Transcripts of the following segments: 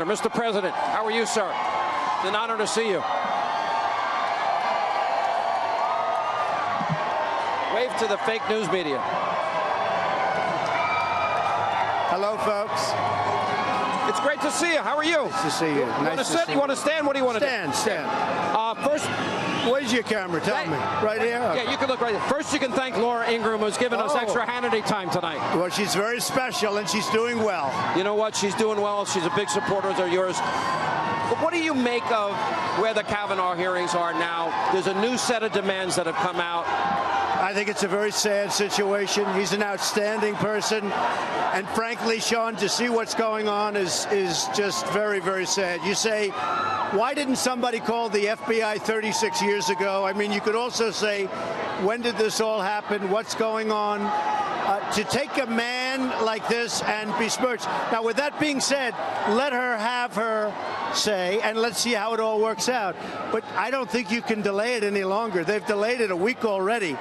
Mr. President, how are you, sir? It's an honor to see you. Wave to the fake news media. Hello, folks. It's great to see you. How are you? Nice to see you. You want to sit? You want to stand? What do you want to do? Stand. First, where's your camera? Tell me. Right here? Yeah, you can look right there. First, you can thank Laura Ingraham, who's given us extra Hannity time tonight. Well, she's very special, and she's doing well. You know what? She's doing well. She's a big supporter of yours. But what do you make of where the Kavanaugh hearings are now? There's a new set of demands that have come out. I think it's a very sad situation. He's an outstanding person. And frankly, Sean, to see what's going on is just very, very sad. You say, why didn't somebody call the FBI 36 years ago? I mean, you could also say, when did this all happen? What's going on? To take a man like this and besmirch. Now, with that being said, let her have her say, and let's see how it all works out. But I don't think you can delay it any longer. They've delayed it a week already.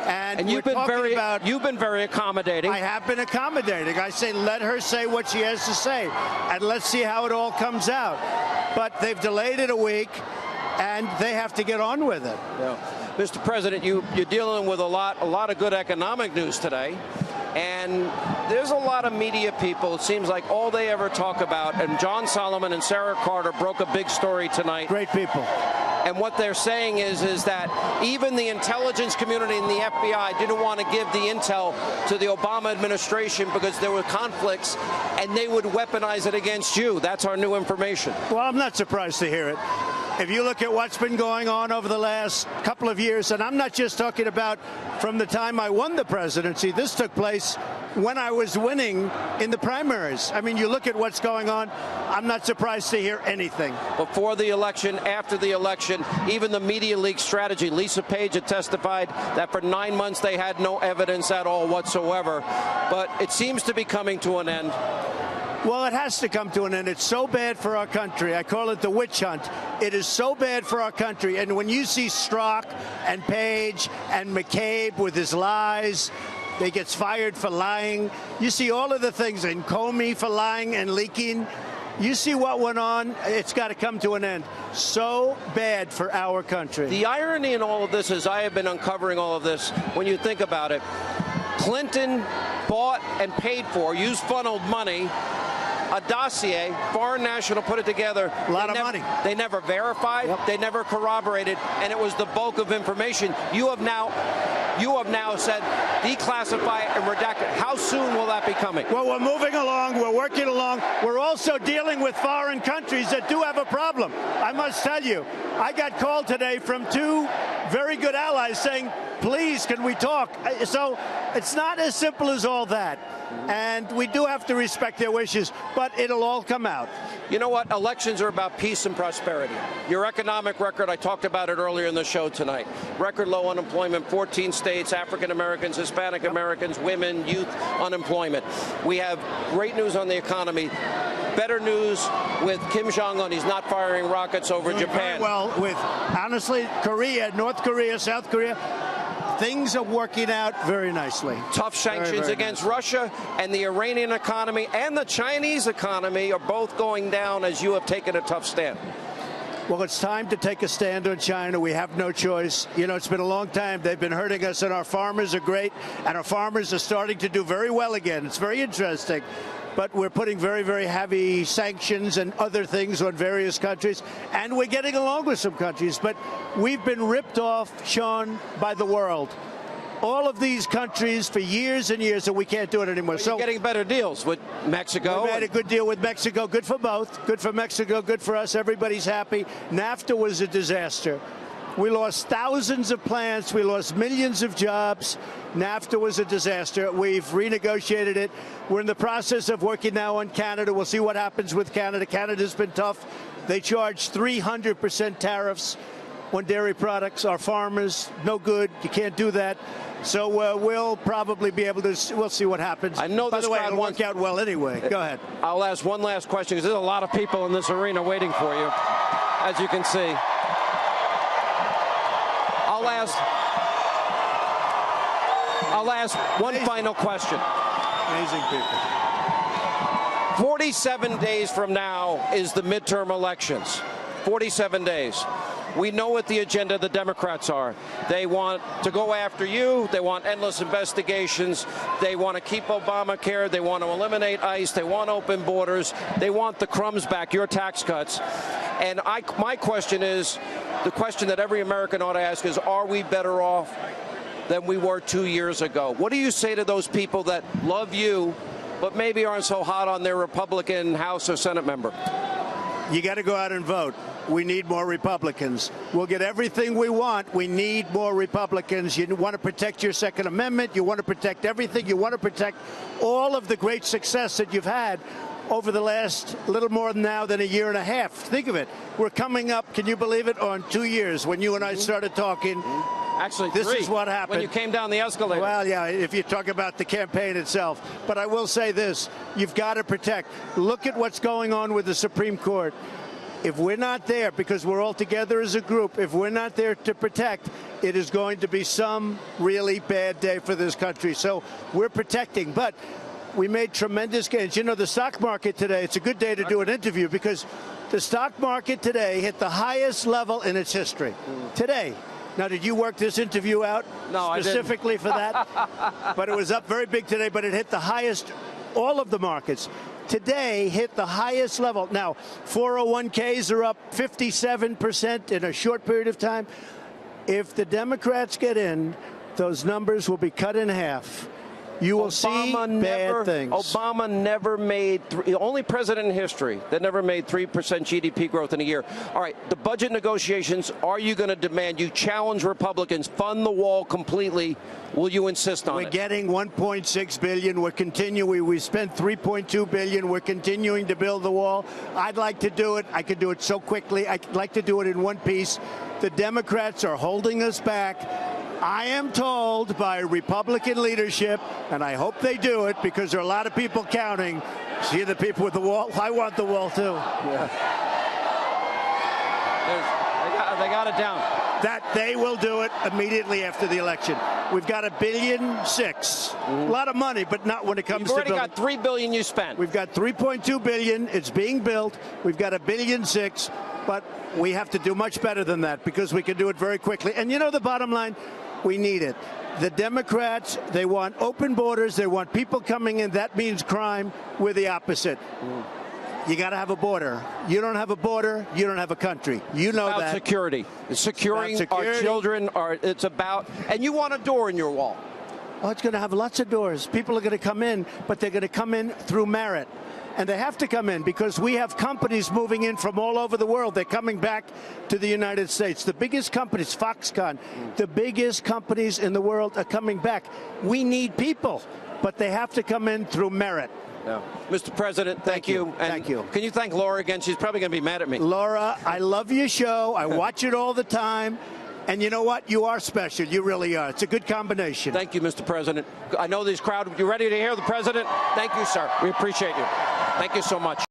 And you've been very accommodating. I have been accommodating. I say, let her say what she has to say, and let's see how it all comes out. But they've delayed it a week, and they have to get on with it. Yeah. Mr. President, you're dealing with a lot of good economic news today. And there's a lot of media people, it seems like all they ever talk about, and John Solomon and Sarah Carter broke a big story tonight. Great people. And what they're saying is that even the intelligence community and the FBI didn't want to give the intel to the Obama administration because there were conflicts, and they would weaponize it against you. That's our new information. Well, I'm not surprised to hear it. If you look at what's been going on over the last couple of years, and I'm not just talking about from the time I won the presidency, this took place when I was winning in the primaries. I mean, you look at what's going on, I'm not surprised to hear anything. Before the election, after the election, even the media leak strategy, Lisa Page had testified that for 9 months they had no evidence at all whatsoever. But it seems to be coming to an end. Well, it has to come to an end. It's so bad for our country. I call it the witch hunt. It is so bad for our country. And when you see Strzok and Page and McCabe with his lies, they gets fired for lying. You see all of the things, and Comey for lying and leaking. You see what went on. It's got to come to an end. So bad for our country. The irony in all of this is I have been uncovering all of this. When you think about it, Clinton bought and paid for, used funneled money, a dossier, foreign national put it together. A lot of money. They never verified. Yep. They never corroborated, and it was the bulk of information. You have now said declassify and redact it. How soon will that be coming? Well, we're moving along. We're working along. We're also dealing with foreign countries that do have a problem. I must tell you, I got called today from two very good allies saying, please, can we talk? So it's not as simple as all that. And we do have to respect their wishes, but it'll all come out. You know what? Elections are about peace and prosperity. Your economic record, I talked about it earlier in the show tonight. Record low unemployment, 14 states, African Americans, Hispanic Americans, women, youth unemployment. We have great news on the economy. Better news with Kim Jong-un. He's not firing rockets over Japan. Well, with, honestly, Korea, North Korea, South Korea, things are working out very nicely. Tough sanctions against Russia, and the Iranian economy and the Chinese economy are both going down as you have taken a tough stand. Well, it's time to take a stand on China. We have no choice. You know, it's been a long time. They've been hurting us, and our farmers are great, and our farmers are starting to do very well again. It's very interesting. But we're putting very, very heavy sanctions and other things on various countries, and we're getting along with some countries. But we've been ripped off, Sean, by the world. All of these countries for years and years, and we can't do it anymore. So you're getting better deals with Mexico. We had a good deal with Mexico. Good for both. Good for Mexico. Good for us. Everybody's happy. NAFTA was a disaster. We lost thousands of plants. We lost millions of jobs. NAFTA was a disaster. We've renegotiated it. We're in the process of working now on Canada. We'll see what happens with Canada. Canada's been tough. They charge 300% tariffs on dairy products. Our farmers, no good. You can't do that. So we'll probably be able to. We'll see what happens. I know. By the way, it'll work out well anyway. Go ahead. I'll ask one last question because there's a lot of people in this arena waiting for you, as you can see. I'll ask one final question. Amazing people. 47 days from now is the midterm elections. 47 days. We know what the agenda of the Democrats are. They want to go after you. They want endless investigations. They want to keep Obamacare. They want to eliminate ICE. They want open borders. They want the crumbs back, your tax cuts. And my question is, the question that every American ought to ask is, are we better off than we were 2 years ago? What do you say to those people that love you, but maybe aren't so hot on their Republican House or Senate member? You got to go out and vote. We need more Republicans. We'll get everything we want. We need more Republicans. You want to protect your Second Amendment. You want to protect everything. You want to protect all of the great success that you've had over the last little more now than a year and a half. Think of it. We're coming up, can you believe it, on 2 years when you and I started talking. Actually, this is what happened when you came down the escalator. Well, yeah, if you talk about the campaign itself. But I will say this, you've got to protect. Look at what's going on with the Supreme Court. If we're not there, because we're all together as a group, if we're not there to protect, it is going to be some really bad day for this country. So we're protecting. But we made tremendous gains. You know, the stock market today, it's a good day to do an interview because the stock market today hit the highest level in its history. Today. Now, did you work this interview out specifically for that? But it was up very big today, but it hit the highest, all of the markets. Today hit the highest level. Now, 401ks are up 57% in a short period of time. If the Democrats get in, those numbers will be cut in half. You will see bad things. Obama never made, the only president in history that never made 3% GDP growth in a year. All right, the budget negotiations, are you going to demand, you challenge Republicans, fund the wall completely? Will you insist on it? We're getting $1.6 billion. We're continuing. We spent $3.2 billion. We're continuing to build the wall. I'd like to do it. I could do it so quickly. I'd like to do it in one piece. The Democrats are holding us back. I am told by Republican leadership, and I hope they do it because there are a lot of people counting. See the people with the wall? I want the wall, too. Yeah. They got it down. That they will do it immediately after the election. We've got $1.6 billion. A lot of money, but not when it comes to building. You've already got $3 billion you spent. We've got $3.2 billion. It's being built. We've got $1.6 billion, but we have to do much better than that because we can do it very quickly. And you know the bottom line? We need it. The Democrats, they want open borders. They want people coming in. That means crime. We're the opposite. You got to have a border. You don't have a border, you don't have a country. You know that. It's about security. It's securing our children. It's about, and you want a door in your wall. Oh, it's going to have lots of doors. People are going to come in, but they're going to come in through merit. And they have to come in because we have companies moving in from all over the world. They're coming back to the United States. The biggest companies, Foxconn, the biggest companies in the world are coming back. We need people, but they have to come in through merit. Yeah. Mr. President, thank you. And thank you. Can you thank Laura again? She's probably going to be mad at me. Laura, I love your show. I watch it all the time. And you know what? You are special. You really are. It's a good combination. Thank you, Mr. President. I know this crowd. You ready to hear the president? Thank you, sir. We appreciate you. Thank you so much.